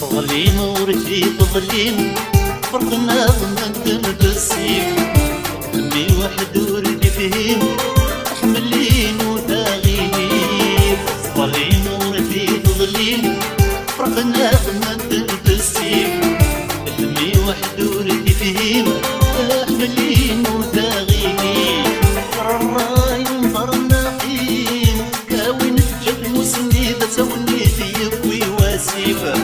ظليم ورثي ظليم فرقنا ضمن بالسيف همي واحد وردي فيهم حملين وتغيير ظليم ورثي ظليم فرقنا ضمن بالسيف همي واحد وردي فيهم حملين وتغيير الراي نظر نقيم كاوين الجد مسندة توني يبوي واسيفة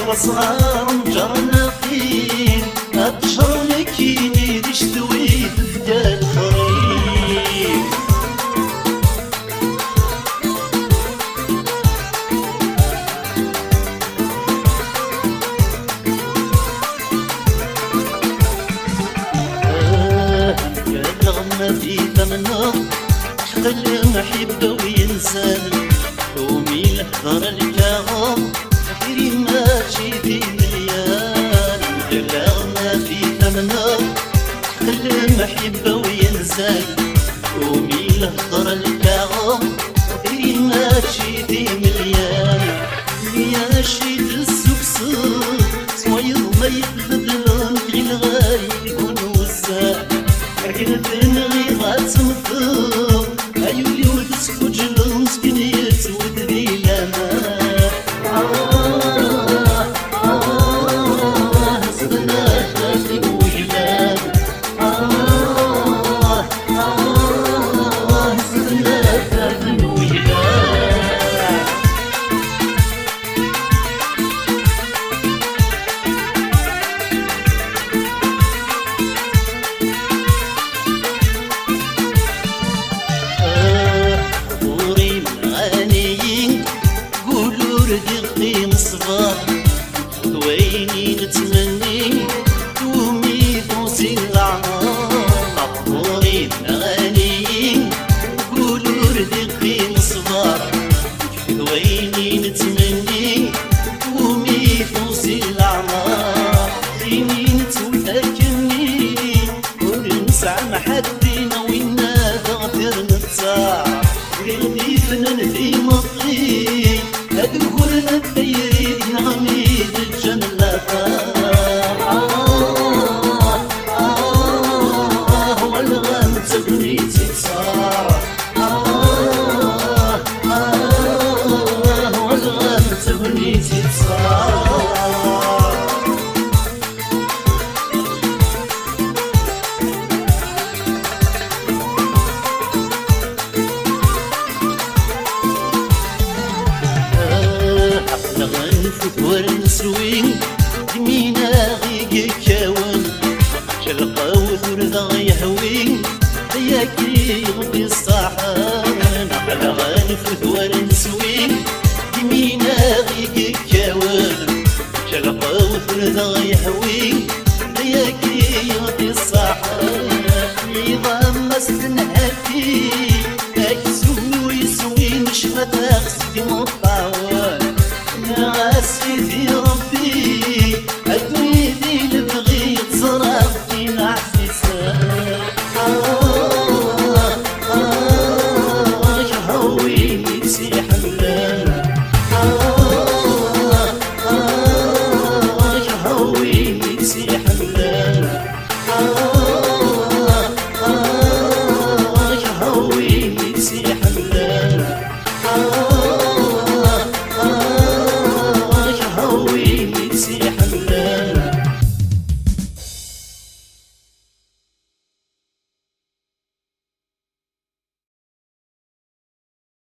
وصغار نجر نقيم أبشر مكيني ديش تويد فدا الخريف كالغمة في ثمنه حق المحبة وينسان قومي لحضر الكاغم خيري ماشي في مليان كالغمة في ثمنه حق المحبة وينسان قومي لحضر الكاغم خيري ماشي في مليان يا شيد السكسر صويض ما يبدلون غير غايب يكون وسع لكن غيظة تمثل أيولي ودسك وجل مسكين يتود ذي لما زدنا خافي وجلال زدنا خافي وجلال دقي مصباح ويني نتمني دومي دوسي العمار عطوري بنغاني قولوا ردقي مصباح ويني نتمني دومي دوسي العمار خيني نتوتاكني ونسعى محدينا وينا تغفر نتساع غيرني فنان في مطي أدخل الديري عميد الجنة والغم تبني تتصار والغم تبني تتصار نغنفت ورنسوين دمينا غيق كاون شلقاو ثرذا يهوين هياكي غدي الصحان نغنفت ورنسوين دمينا غيق كاون شلقاو ثرذا يهوين هياكي غدي الصحان نظام مسن هاتي اكسو يسوي مش فتاخ سيدي